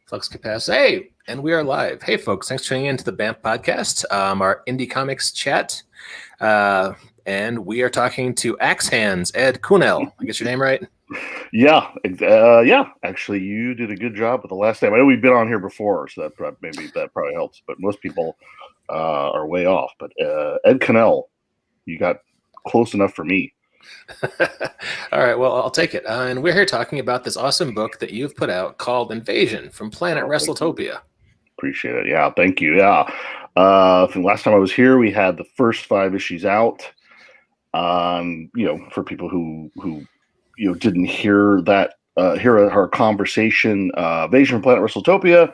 Flux Capacity. Hey, and we are live. Hey, folks, thanks for tuning in to the BAMP podcast, our indie comics chat. And we are talking to Axe Hands, Ed Kunel. I get your name right? Yeah. Actually, you did a good job with the last time. I know we've been on here before, so that probably helps. But most people are way off. But Ed Kunel, you got close enough for me. All right, well, I'll take it. And we're here talking about this awesome book that you've put out called Invasion from Planet Wrestletopia. Appreciate it. Yeah, thank you. Yeah. I think last time I was here, we had the first 5 issues out. For people who didn't hear that, hear our conversation, Invasion from Planet Wrestletopia.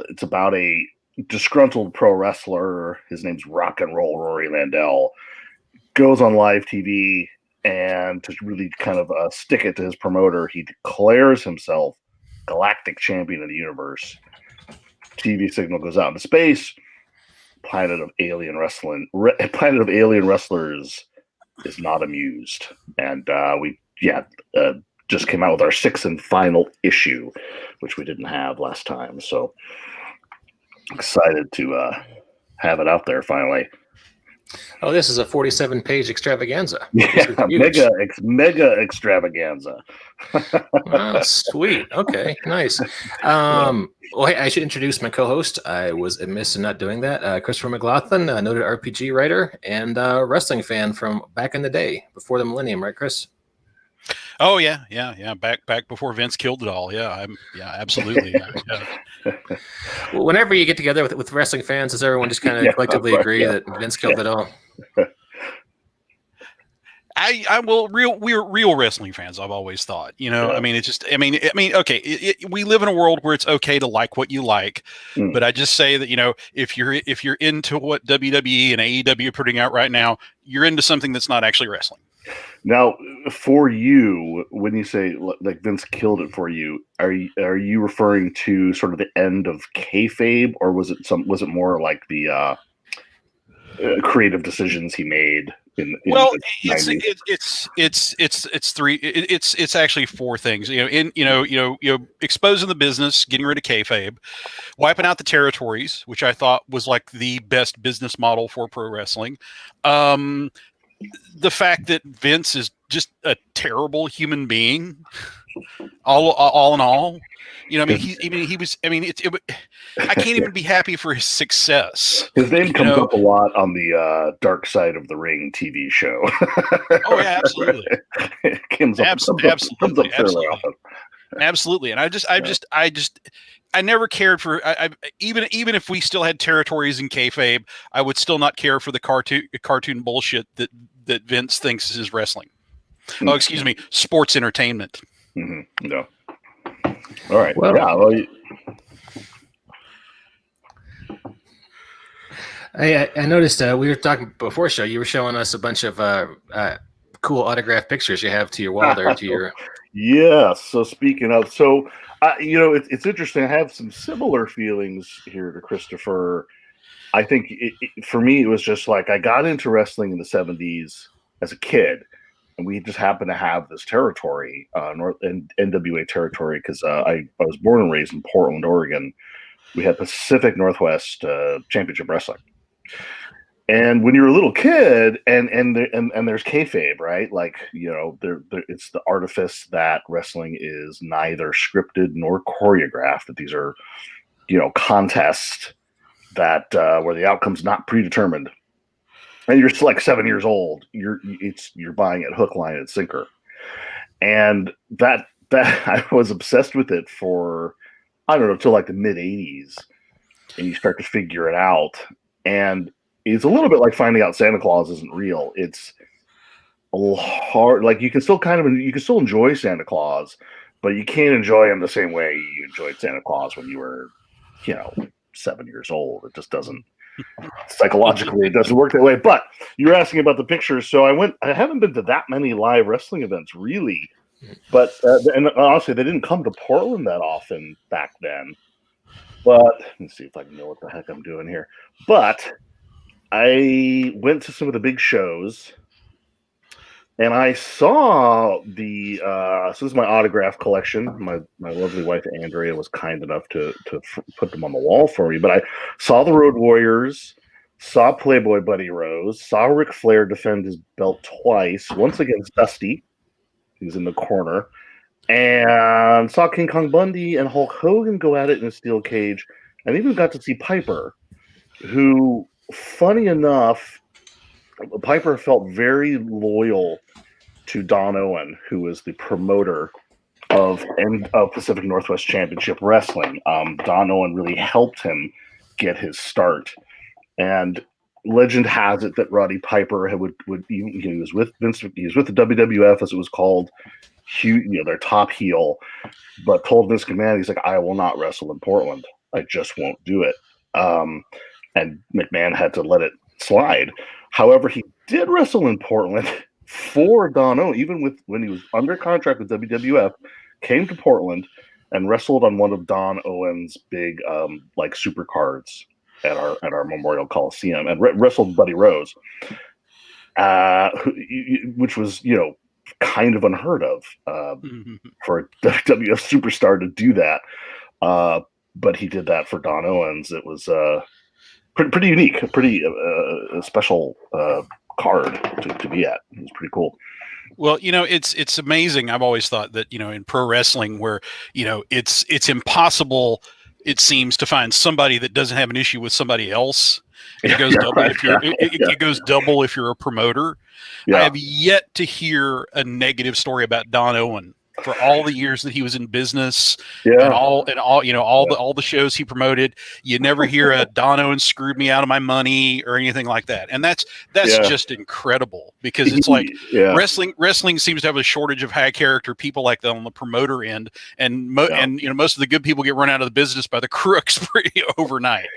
It's about a disgruntled pro wrestler. His name's Rock and Roll Rory Landell. Goes on live TV, and to really kind of stick it to his promoter, he declares himself galactic champion of the universe. TV signal goes out into space. Planet of alien wrestlers is not amused, and we just came out with our 6th and final issue, which we didn't have last time. So excited to have it out there finally. Oh, this is a 47-page extravaganza. Yeah, mega extravaganza. Oh, sweet. Okay, nice. Well, hey, I should introduce my co-host. I was amiss in not doing that. Christopher McLaughlin, a noted RPG writer and wrestling fan from back in the day, before the millennium, right, Chris? Oh yeah. Back before Vince killed it all. Yeah, absolutely. Yeah. Well, whenever you get together with wrestling fans, does everyone just kind of collectively agree that Vince killed it all? We're real wrestling fans. I've always thought, I mean, it's just, okay. We live in a world where it's okay to like what you like, but I just say that, if you're into what WWE and AEW are putting out right now, you're into something that's not actually wrestling. Now, for you, when you say like Vince killed it for you, are you referring to sort of the end of kayfabe, or was it more like the creative decisions he made? It's actually 4 things. Exposing the business, getting rid of kayfabe, wiping out the territories, which I thought was like the best business model for pro wrestling. The fact that Vince is just a terrible human being, all in all, I can't even be happy for his success. His name comes up a lot on the Dark Side of the Ring TV show. Oh yeah, absolutely. It comes up fairly often. Absolutely, and I never cared for. Even if we still had territories in kayfabe, I would still not care for the cartoon bullshit that Vince thinks is wrestling. Mm-hmm. Oh, excuse me, sports entertainment. Mm-hmm. No. All right. Well, I noticed we were talking before show. You were showing us a bunch of cool autographed pictures you have to your wall there. Yeah. So speaking of, it's interesting. I have some similar feelings here to Christopher. I think for me, it was just like I got into wrestling in the 70s as a kid, and we just happened to have this territory, NWA territory, because I was born and raised in Portland, Oregon. We had Pacific Northwest Championship Wrestling. And when you're a little kid, and there's kayfabe, right? Like, it's the artifice that wrestling is neither scripted nor choreographed. That these are, contests that where the outcome's not predetermined. And you're still like 7 years old. You're buying it hook, line, and sinker. And that I was obsessed with it for, I don't know, till like the mid 80s, and you start to figure it out. And it's a little bit like finding out Santa Claus isn't real. It's a little hard. Like you can still enjoy Santa Claus, but you can't enjoy him the same way you enjoyed Santa Claus when you were, 7 years old. It just doesn't psychologically. It doesn't work that way. But you're asking about the pictures, so I haven't been to that many live wrestling events really, but and honestly, they didn't come to Portland that often back then. But let's see if I can know what the heck I'm doing here. But I went to some of the big shows, And I saw the so this is my autograph collection. My lovely wife Andrea was kind enough to put them on the wall for me. But I saw the Road Warriors, saw Playboy Buddy Rose, saw Ric Flair defend his belt twice, once against Dusty, who's in the corner, and saw King Kong Bundy and Hulk Hogan go at it in a steel cage, and even got to see Piper, who, funny enough, Piper felt very loyal to Don Owen, who is the promoter of Pacific Northwest Championship Wrestling. Don Owen really helped him get his start, and legend has it that Roddy Piper he was with Vince, he was with the WWF as it was called, their top heel, but told Vince McMahon, he's like, I will not wrestle in Portland. I just won't do it. And McMahon had to let it slide. However, he did wrestle in Portland for Don Owen, even when he was under contract with WWF, came to Portland and wrestled on one of Don Owen's big super cards at our Memorial Coliseum, and wrestled Buddy Rose, which was kind of unheard of for a WWF superstar to do that. But he did that for Don Owens. It was pretty unique, a pretty special card to be at. It was pretty cool. Well, it's amazing. I've always thought that, in pro wrestling where, it's impossible, it seems, to find somebody that doesn't have an issue with somebody else. It goes double if you're it goes double if you're a promoter. Yeah. I have yet to hear a negative story about Don Owen for all the years that he was in business, and all the shows he promoted. You never hear a Don Owen screwed me out of my money or anything like that. And that's just incredible, because it's like wrestling seems to have a shortage of high character people like that on the promoter end, and most of the good people get run out of the business by the crooks pretty overnight.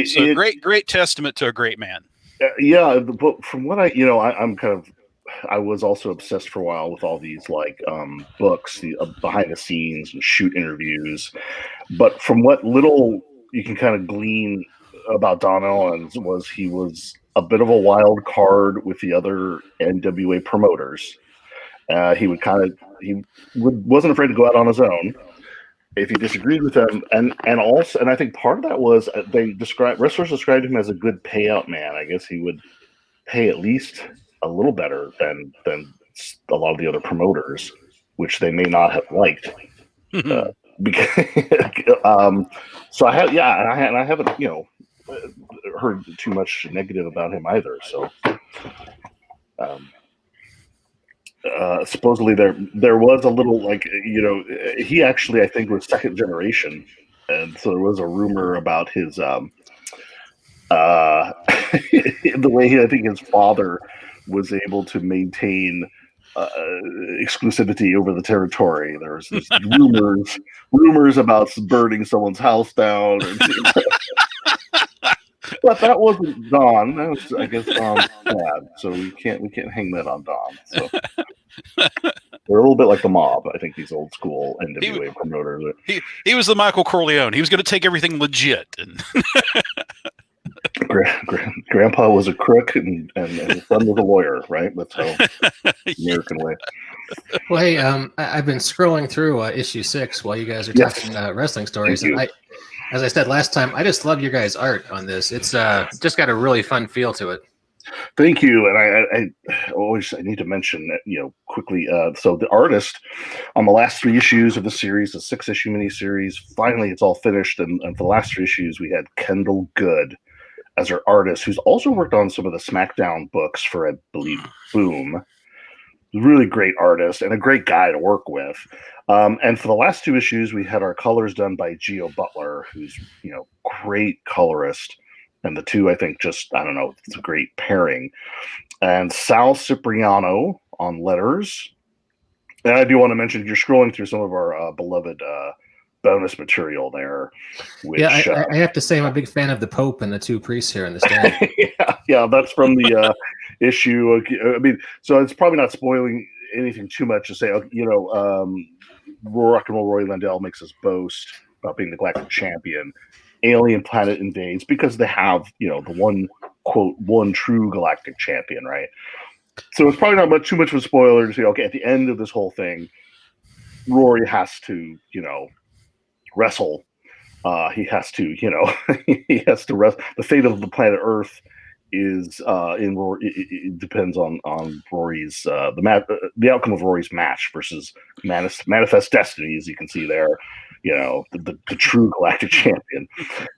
So great testament to a great man. But from what I was also obsessed for a while with all these books, the behind the scenes and shoot interviews. But from what little you can kind of glean about Don Owens, was he was a bit of a wild card with the other NWA promoters. He wasn't afraid to go out on his own if he disagreed with them, and I think part of that was wrestlers described him as a good payout man. I guess he would pay at least a little better than a lot of the other promoters, which they may not have liked. So I haven't heard too much negative about him either. So supposedly there was a little he actually, I think, was second generation, and so there was a rumor about his the way I think his father was able to maintain exclusivity over the territory. There was rumors about burning someone's house down. But that wasn't Don. That was, I guess, Don's dad. So we can't hang that on Don. So they're a little bit like the mob. I think these old school NWA promoters. He was the Michael Corleone. He was going to take everything legit. And Grandpa was a crook, and his son was a lawyer, right? That's how American way. Well, hey, I've been scrolling through issue 6 while you guys are talking wrestling stories, and as I said last time, I just love your guys' art on this. It's just got a really fun feel to it. Thank you, and I need to mention that, quickly. So the artist on the last 3 issues of the series, the 6-issue miniseries, finally it's all finished, and for the last 3 issues we had Kendall Good as our artist, who's also worked on some of the SmackDown books for, I believe, Boom. Really great artist and a great guy to work with. And for the last 2 issues, we had our colors done by Geo Butler, who's great colorist. And the two, I think, it's a great pairing. And Sal Cipriano on letters. And I do want to mention, you're scrolling through some of our beloved bonus material there. Which, I have to say I'm a big fan of the Pope and the 2 priests here in the stand. yeah, that's from the issue. I mean, so it's probably not spoiling anything too much to say. Rock and Roll Roy Landell makes us boast about being the Galactic Champion. Alien planet invades because they have, the one true Galactic Champion, right? So it's probably not too much of a spoiler to say, okay, at the end of this whole thing, Rory has to, wrestle. He has to, he has to wrestle. The fate of the planet Earth is in Rory. It depends on Rory's the outcome of Rory's match versus Manifest Destiny, as you can see there. The true galactic champion.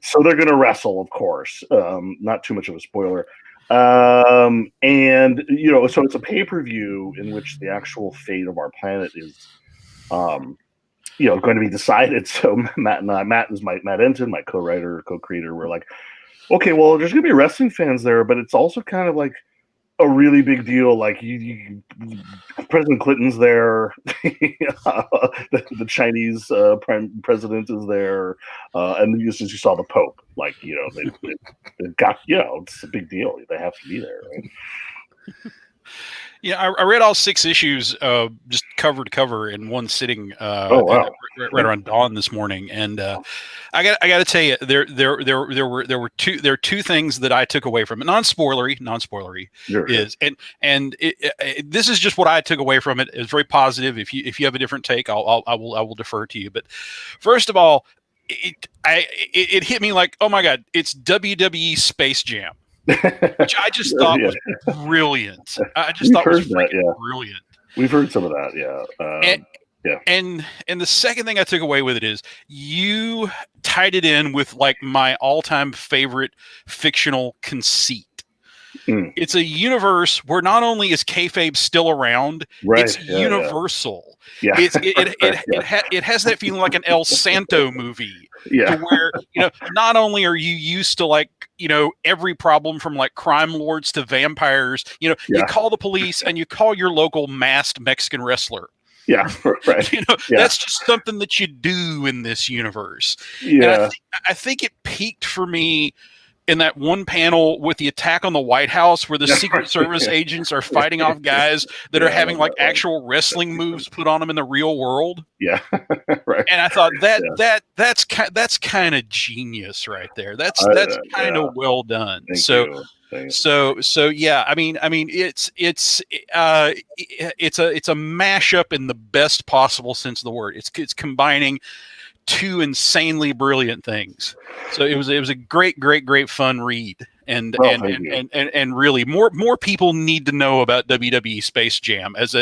So they're going to wrestle, of course. Not too much of a spoiler. And so it's a pay-per-view in which the actual fate of our planet is going to be decided. So Matt Enton, my co-writer, co-creator, were like, okay, well, there's going to be wrestling fans there, but it's also kind of like a really big deal. Like President Clinton's there, the Chinese prime president is there, and you saw the Pope. Like they've got it's a big deal. They have to be there. Right? Yeah, I read all 6 issues just cover to cover in one sitting. Wow. Right around dawn this morning, and I got to tell you, there were two things that I took away from it. Non-spoilery Sure. is and this is just what I took away from it. It's very positive. If you have a different take, I will defer to you. But first of all, it hit me like, oh my God, it's WWE Space Jam. Which I just thought was brilliant. I just thought was brilliant. We've heard some of that, yeah. And the second thing I took away with it is you tied it in with like my all-time favorite fictional conceit. It's a universe where not only is kayfabe still around, it's universal. Yeah. It has that feeling like an El Santo movie. Yeah. To where, not only are you used to like, every problem from like crime lords to vampires, you call the police and you call your local masked Mexican wrestler. Yeah, right. That's just something that you do in this universe. Yeah. And I think it peaked for me in that one panel with the attack on the White House where the Secret Service agents are fighting off guys that are having like actual wrestling moves put on them in the real world. Yeah. Right. And I thought that's kind of genius right there. That's kind of well done. Thank you. So yeah, I mean it's a mashup in the best possible sense of the word. It's combining 2 insanely brilliant things. So it was a great fun read. And really more people need to know about WWE Space Jam as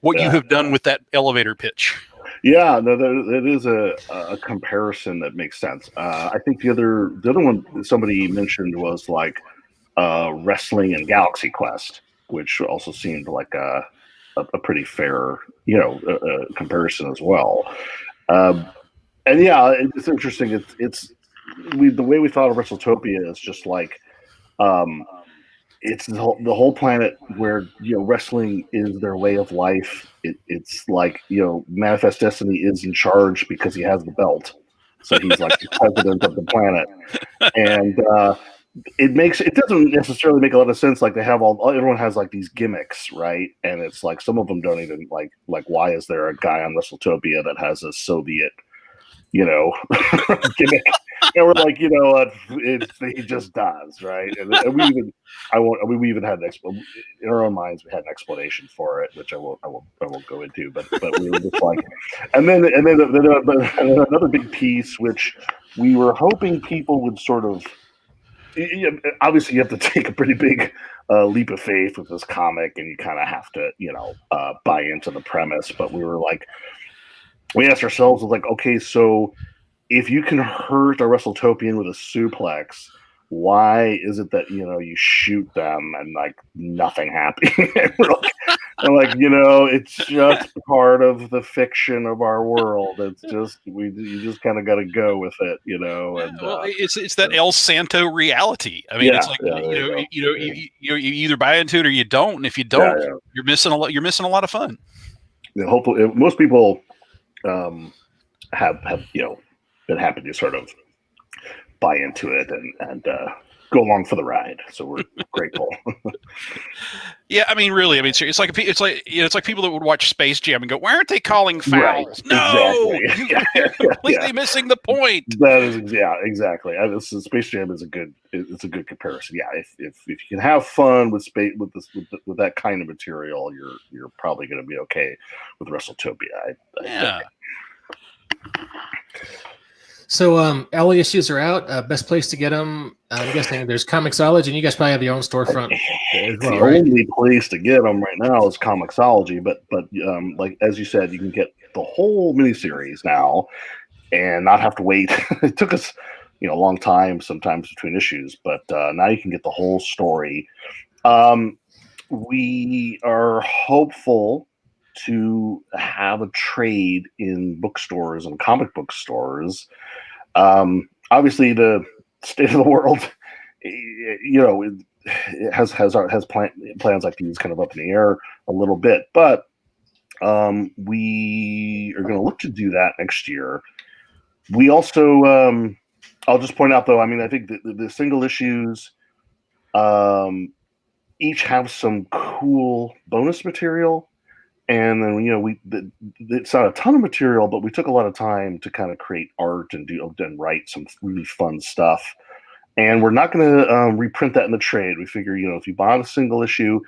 what you have done with that elevator pitch. Yeah, no, that is a comparison that makes sense. I think the other one somebody mentioned was like wrestling and Galaxy Quest, which also seemed like a pretty fair comparison as well. And yeah, it's interesting. It's the way we thought of Wrestletopia is just like it's the whole planet where wrestling is their way of life. It's like Manifest Destiny is in charge because he has the belt, so he's like the president of the planet, and it doesn't necessarily make a lot of sense. Like everyone has like these gimmicks, right? And it's like some of them don't even like why is there a guy on Wrestletopia that has a Soviet gimmick? And we're like, he just does, right? And we even had in our own minds we had an explanation for it, which I won't go into, but we were just like, and then another big piece which we were hoping people would sort of. Obviously, you have to take a pretty big leap of faith with this comic, and you kind of have to, buy into the premise. But we were like, we asked ourselves, okay, so if you can hurt a Wrestletopian with a suplex, why is it that you shoot them and like nothing happens? and it's just part of the fiction of our world. It's just you just kind of got to go with it, And it's that El Santo reality. I mean, it's like you either buy into it or you don't, and if you don't, you're missing a lot. You're missing a lot of fun. Yeah, hopefully, most people have been happy to sort of buy into it and go along for the ride. So we're grateful. Yeah, I mean, really, I mean, it's like it's like people that would watch Space Jam and go, "Why aren't they calling fouls?" Right, No, exactly. you're completely missing the point. That is, exactly. Space Jam is a good comparison. Yeah, if you can have fun with with that kind of material, you're probably going to be okay with Wrestletopia. Yeah. So all the issues are out. Best place to get them, I'm guessing there's Comixology, and you guys probably have your own storefront as well, the right? only place to get them right now is Comixology, but like as you said, you can get the whole miniseries now and not have to wait. It took us a long time sometimes between issues, but now you can get the whole story. We are hopeful to have a trade in bookstores and comic book stores. Obviously, the state of the world, it has plans like these kind of up in the air a little bit, but we are going to look to do that next year. We also, I'll just point out though, I mean, I think the single issues each have some cool bonus material. And then it's not a ton of material, but we took a lot of time to kind of create art and write some really fun stuff. And we're not going to reprint that in the trade. We figure, if you bought a single issue,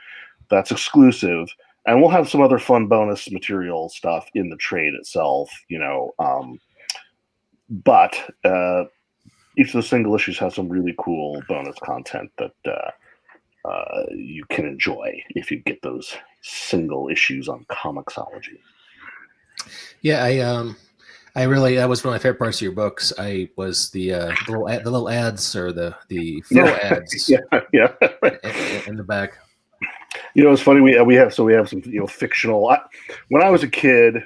that's exclusive, and we'll have some other fun bonus material stuff in the trade itself. But each of the single issues has some really cool bonus content that you can enjoy if you get those single issues on Comixology. Yeah, I really, that was one of my favorite parts of your books. I was the little ads or the faux ads yeah in the back. It's funny, we have some fictional. When I was a kid,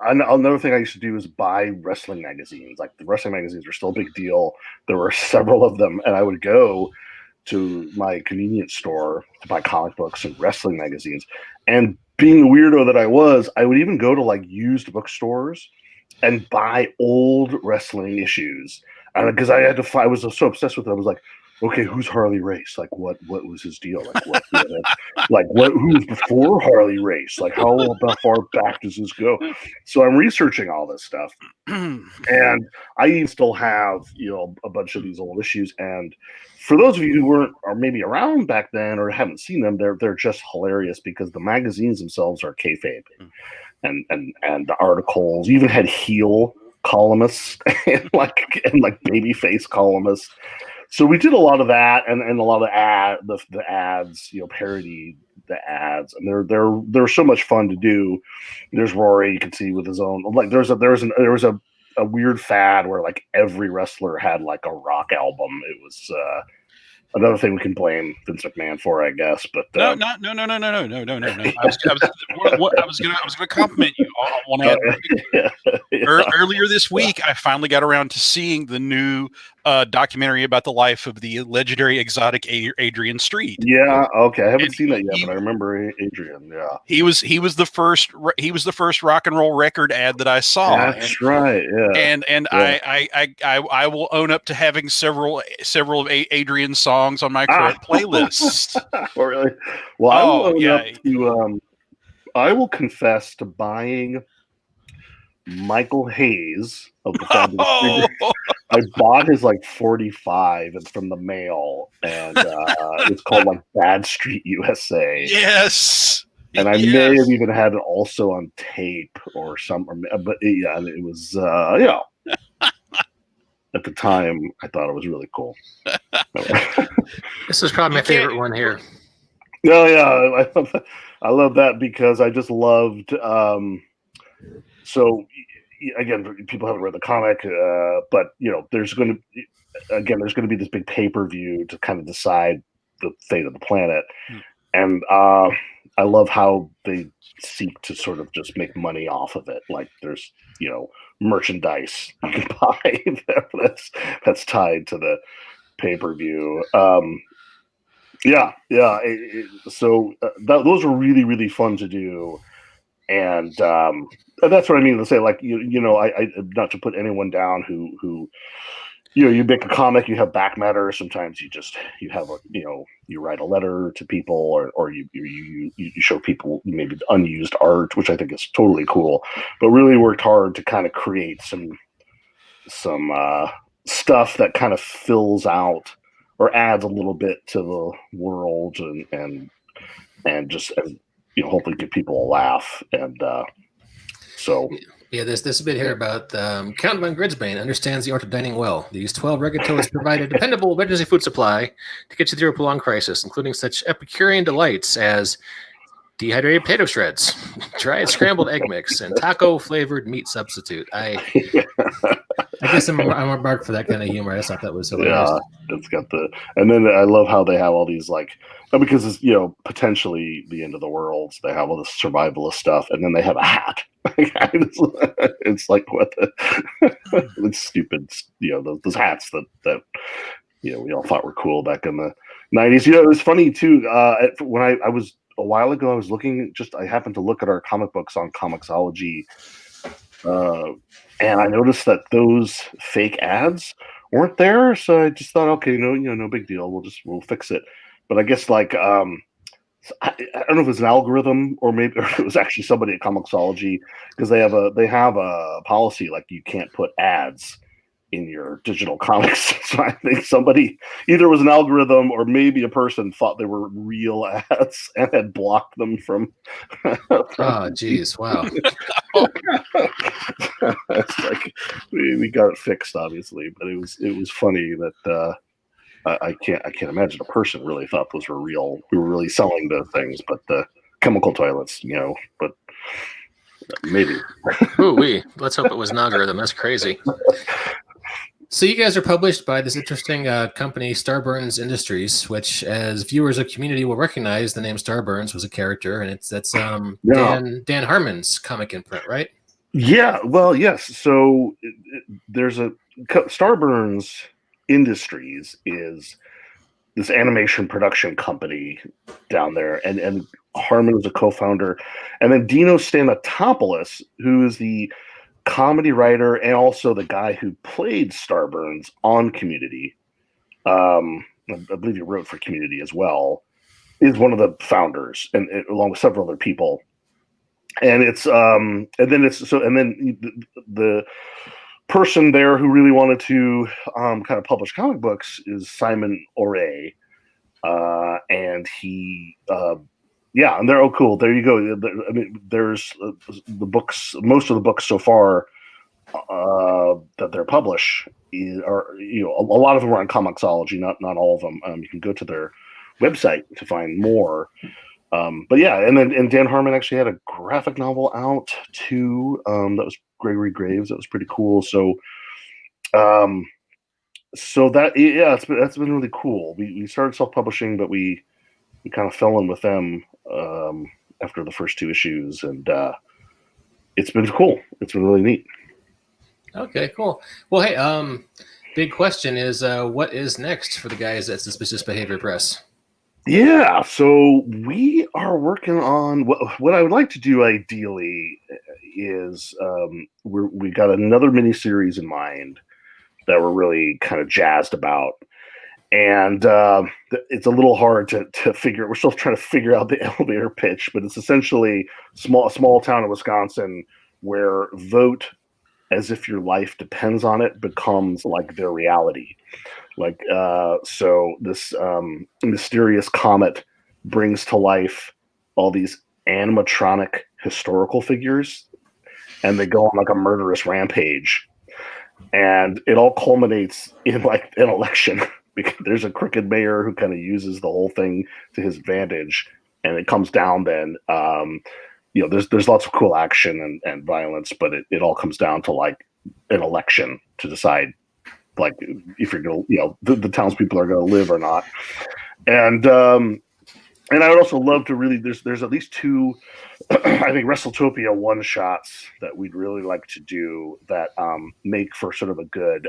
another thing I used to do is buy wrestling magazines. Like, the wrestling magazines were still a big deal. There were several of them, and I would go to my convenience store to buy comic books and wrestling magazines. And being the weirdo that I was, I would even go to like used bookstores and buy old wrestling issues. Because I was so obsessed with it. I was like, okay, who's Harley Race? Like, what was his deal? Like, who was before Harley Race? Like, how far back does this go? So I'm researching all this stuff. And I even still have, a bunch of these old issues. And for those of you who weren't, or maybe around back then, or haven't seen them, they're just hilarious because the magazines themselves are kayfabe, and the articles. You even had heel columnists and like babyface columnists. So we did a lot of that, and a lot of the ads, parody the ads, and they're so much fun to do. There's Rory, you can see with his own, like there was a weird fad where like every wrestler had like a rock album. It was another thing we can blame Vince McMahon for, I guess. But no. I was gonna compliment you on that. Earlier this week, I finally got around to seeing the new documentary about the life of the legendary exotic Adrian Street. Yeah, okay, I haven't seen that yet, but I remember Adrian. Yeah, he was the first rock and roll record ad that I saw. That's right. Yeah, and yeah. I will own up to having several of Adrian's songs on my current playlist. Oh, really? Well, I will confess to buying Michael Hayes of the Fabulous Figures. I bought his like 45 and from the mail, and it's called like Bad Street USA. Yes. And I may have even had it also on tape or something, but yeah, and it was at the time I thought it was really cool. This is probably my favorite one here. Oh yeah, I love that because I just loved. So again, people haven't read the comic, but there's going to be this big pay-per-view to kind of decide the fate of the planet, and I love how they seek to sort of just make money off of it. Like, there's merchandise you can buy that's tied to the pay-per-view. So those are really, really fun to do, and that's what I mean to say. Like, I not to put anyone down who you make a comic, you have back matter. Sometimes you have you write a letter to people, or you show people maybe unused art, which I think is totally cool. But really worked hard to kind of create some stuff that kind of fills out or adds a little bit to the world, and just hopefully give people a laugh. And so. Yeah, this bit here about Count von Gridsbane understands the art of dining well. These 12 regatoes provide a dependable emergency food supply to get you through a prolonged crisis, including such Epicurean delights as dehydrated potato shreds, dried scrambled egg mix, and taco-flavored meat substitute. I guess I'm a mark for that kind of humor. I just thought that was hilarious. Yeah, it's got and then I love how they have all these because it's potentially the end of the world. So they have all this survivalist stuff, and then they have a hat. It's like what it's stupid. Those hats that we all thought were cool back in the 90s. It was funny too. When I was a while ago, I was looking. I happened to look at our comic books on Comixology. And I noticed that those fake ads weren't there, so I just thought, okay, no big deal. We'll fix it. But I guess I don't know if it was an algorithm or maybe it was actually somebody at Comixology, because they have a policy like you can't put ads in your digital comics. So I think somebody, either it was an algorithm or maybe a person, thought they were real ads and had blocked them from. Oh, geez, wow. It's like we got it fixed, obviously, but it was funny that I can't imagine a person really thought those were real. We were really selling those things, but the chemical toilets, but maybe. Ooh, let's hope it was an algorithm. That's crazy. So you guys are published by this interesting company, Starburns Industries, which, as viewers of Community will recognize, the name Starburns was a character, and that's Dan Harmon's comic imprint, right? Yeah, well, yes. So there's a Starburns Industries is this animation production company down there, and Harmon is a co-founder, and then Dino Stamatopoulos, who is the comedy writer and also the guy who played Starburns on Community. I believe he wrote for Community as well. Is one of the founders, and along with several other people. And the person there who really wanted to kind of publish comic books is Simon Oray, and he. And they're cool. There you go. I mean, there's the books. Most of the books so far that they're published are a lot of them are on Comixology. Not all of them. You can go to their website to find more. But yeah, and Dan Harmon actually had a graphic novel out too. That was Gregory Graves. That was pretty cool. So, that's been really cool. We started self-publishing, but we kind of fell in with them after the first two issues, and it's been cool. It's been really neat. Okay, cool. Well, hey, big question is, what is next for the guys at Suspicious Behavior Press? Yeah, so we are working on what I would like to do ideally is we got another miniseries in mind that we're really kind of jazzed about. And it's a little hard to figure. We're still trying to figure out the elevator pitch, but it's essentially a small town in Wisconsin where vote as if your life depends on it becomes like their reality. So this mysterious comet brings to life all these animatronic historical figures, and they go on like a murderous rampage, and it all culminates in like an election. Because there's a crooked mayor who kind of uses the whole thing to his advantage, and it comes down then. There's lots of cool action and violence, but it all comes down to like an election to decide like if you're going to, the townspeople are going to live or not. And I would also love to really, there's at least two, I think Wrestletopia one shots that we'd really like to do that make for sort of a good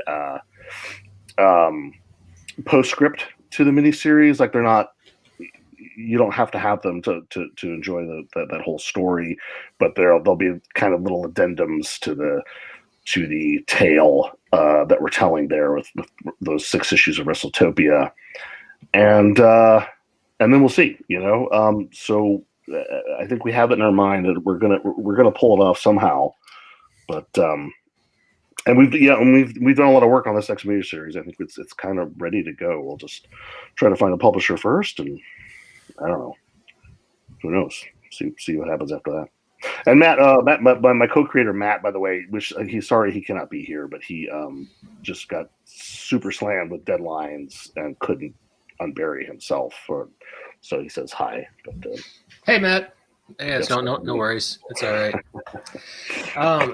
postscript to the miniseries. Like you don't have to have them to enjoy that whole story, but there'll be kind of little addendums to to the tale that we're telling there with those 6 issues of Wrestletopia, and then we'll see. So I think we have it in our mind that we're gonna pull it off somehow, but. And we've done a lot of work on this X Major series. I think it's kind of ready to go. We'll just try to find a publisher first, and I don't know. Who knows? See what happens after that. And Matt, my co-creator Matt, by the way, which he's sorry he cannot be here, but he just got super slammed with deadlines and couldn't unbury himself. So he says hi. But, hey, Matt. Yeah, it's no worries. It's all right.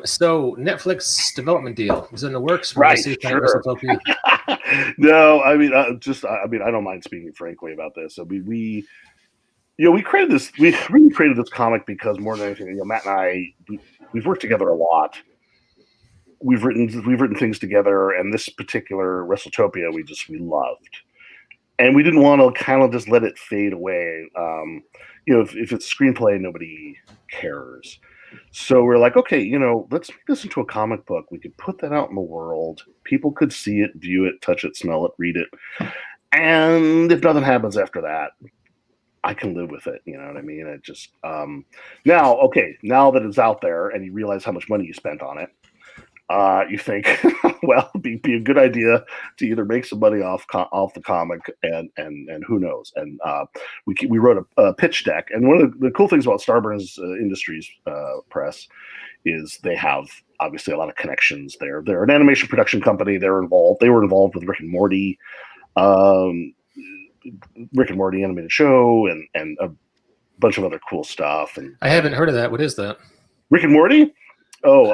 So Netflix development deal is in the works. Right, sure. No, I mean, I don't mind speaking frankly about this. So we created this. We really created this comic because more than anything, Matt and I, we've worked together a lot. We've written things together, and this particular Wrestletopia we loved, and we didn't want to kind of just let it fade away. If it's screenplay, nobody cares. So we're like, okay, let's make this into a comic book. We could put that out in the world. People could see it, view it, touch it, smell it, read it. And if nothing happens after that, I can live with it. You know what I mean? It just now that it's out there and you realize how much money you spent on it, you think, well, it'd be a good idea to either make some money off the comic and who knows. And we wrote a pitch deck. And one of the cool things about Starburns Industries Press is they have obviously a lot of connections there. They're an animation production company. They were involved with Rick and Morty animated show and a bunch of other cool stuff. And I haven't heard of that. What is that? Rick and Morty? Oh,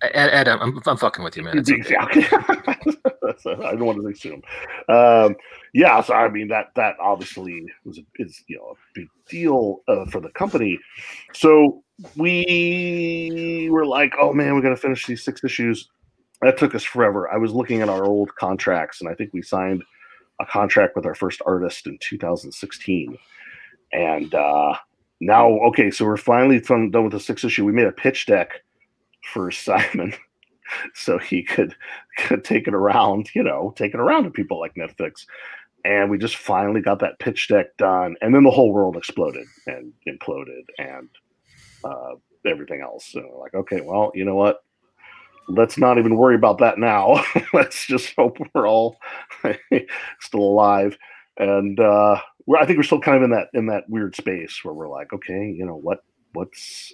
Adam, I'm fucking with you, man. Okay. I don't want to assume. So I mean that obviously is a big deal for the company. So we were like, oh man, we got to finish these 6 issues. That took us forever. I was looking at our old contracts, and I think we signed a contract with our first artist in 2016, and now so we're finally done with the 6th issue. We made a pitch deck for Simon so he could take it around to people like Netflix. And we just finally got that pitch deck done. And then the whole world exploded and imploded and everything else. So we're like, okay, well, you know what? Let's not even worry about that now. Let's just hope we're all still alive. And I think we're still kind of in that weird space where we're like, okay, what's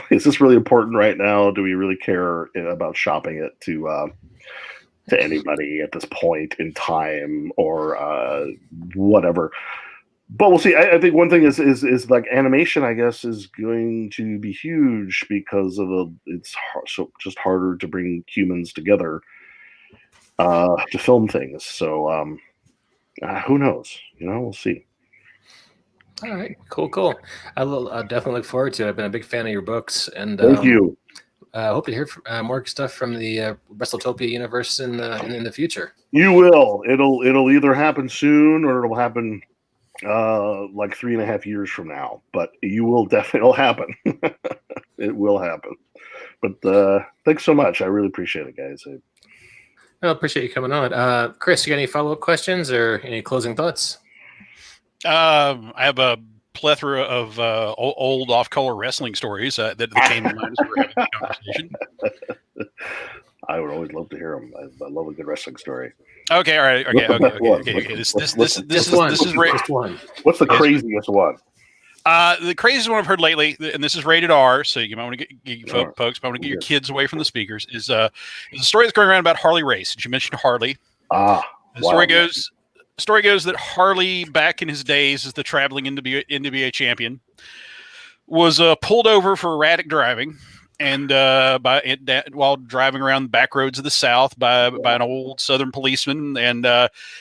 is this really important right now? Do we really care about shopping it to anybody at this point in time or whatever? But we'll see. I think one thing is like animation, I guess, is going to be huge because it's just harder to bring humans together to film things. So who knows? We'll see. All right, cool. I'll definitely look forward to it. I've been a big fan of your books, and thank you. I hope to hear more stuff from the Wrestletopia universe in the future. You will. It'll either happen soon or it'll happen like 3.5 years from now. But it'll happen. It will happen. But thanks so much. I really appreciate it, guys. I appreciate you coming on. Chris, you got any follow-up questions or any closing thoughts? I have a plethora of old off-color wrestling stories that came to mind as we were having the conversation. I would always love to hear them. I love a good wrestling story. Okay, all right. Okay. This is one. What's the craziest one? The craziest one I've heard lately, and this is rated R, so you might want to get folks, might want to get your kids away from the speakers. Is a story that's going around about Harley Race. You mentioned Harley. The story goes that Harley, back in his days as the traveling NWA champion, was pulled over for erratic driving, and while driving around the back roads of the South by an old Southern policeman, and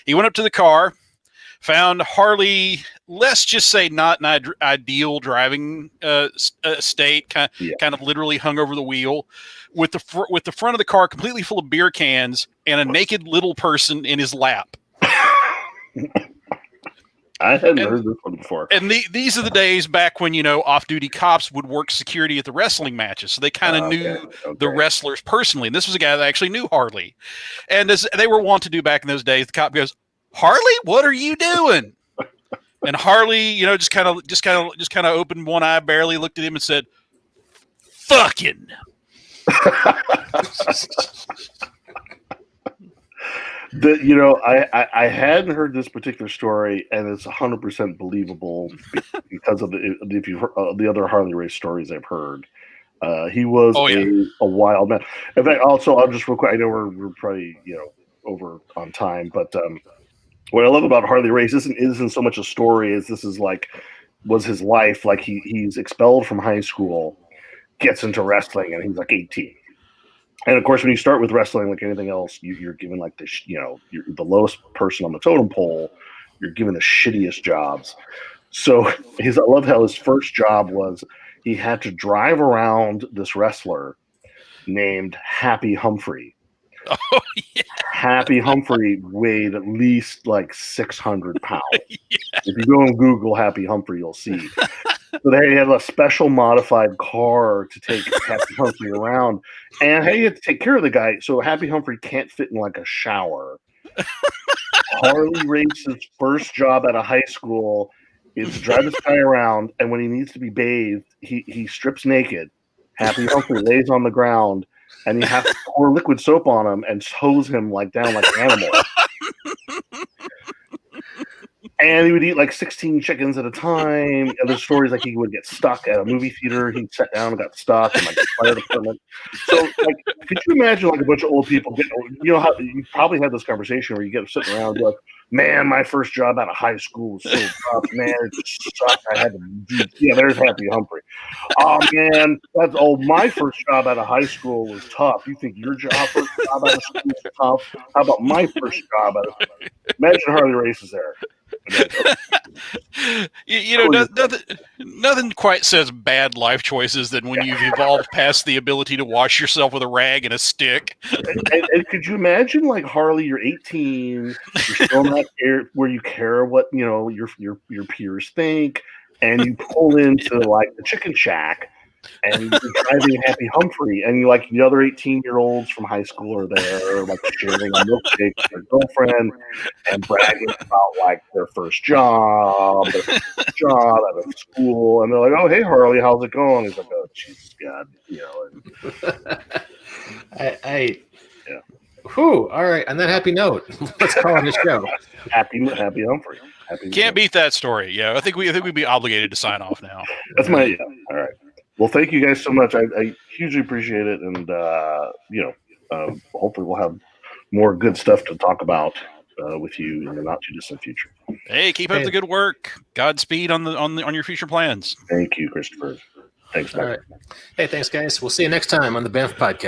he went up to the car, found Harley, let's just say not an ideal driving state, kind of literally hung over the wheel, with the front of the car completely full of beer cans and a naked little person in his lap. I hadn't heard this one before. And these are the days back when, off-duty cops would work security at the wrestling matches. So they kind of knew the wrestlers personally. And this was a guy that actually knew Harley. And as they were wont to do back in those days, the cop goes, "Harley, what are you doing?" And Harley, just kind of opened one eye, barely looked at him and said, "Fucking." I hadn't heard this particular story, and it's 100% believable because of the other Harley race stories I've heard. He was a wild man. In fact, also, I'll just real quick. I know we're probably over on time, but what I love about Harley race isn't so much a story as this is was his life. Like he's expelled from high school, gets into wrestling, and he's like 18. And of course, when you start with wrestling, like anything else, you're given like you're the lowest person on the totem pole. You're given the shittiest jobs. So I love how his first job was he had to drive around this wrestler named Happy Humphrey. Oh, yeah. Happy Humphrey weighed at least like 600 pounds. Yeah. If you go on Google Happy Humphrey, you'll see. So they had a special modified car to take Happy Humphrey around. And hey, you have to take care of the guy. So Happy Humphrey can't fit in like a shower. Harley Race's first job out of high school is to drive this guy around. And when he needs to be bathed, he strips naked. Happy Humphrey lays on the ground. And you have to pour liquid soap on him and hose him down like an animal. And he would eat like 16 chickens at a time. Other stories like he would get stuck at a movie theater. He sat down and got stuck in like the fire department. So could you imagine like a bunch of old people how you probably had this conversation where you get sitting around and be like, "Man, my first job out of high school was so tough. Man, it just sucked. I had to do." Yeah, there's Happy Humphrey. "Oh man, my first job out of high school was tough. You think your first job out of school was tough? How about my first job out of?" Imagine Harley Race is there. Nothing quite says bad life choices than when you've evolved past the ability to wash yourself with a rag and a stick. And could you imagine, like, Harley, you're 18, you're still not where you care what your peers think, and you pull into like the chicken shack, and you're driving Happy Humphrey, and you like the other 18-year-olds from high school are there, like sharing a milkshake with their girlfriend and bragging about like their first job out of school, and they're like, "Oh, hey Harley, how's it going?" He's like, "Oh, Jesus God," Whew, all right. On that happy note, let's call it a show. Happy Humphrey. Can't beat that story. Yeah, I think we'd be obligated to sign off now. That's all right. Well, thank you guys so much. I hugely appreciate it, and hopefully we'll have more good stuff to talk about with you in the not too distant future. Hey, keep up the good work. Godspeed on your future plans. Thank you, Christopher. Thanks, Mike. All right. Hey, thanks, guys. We'll see you next time on the Banff Podcast.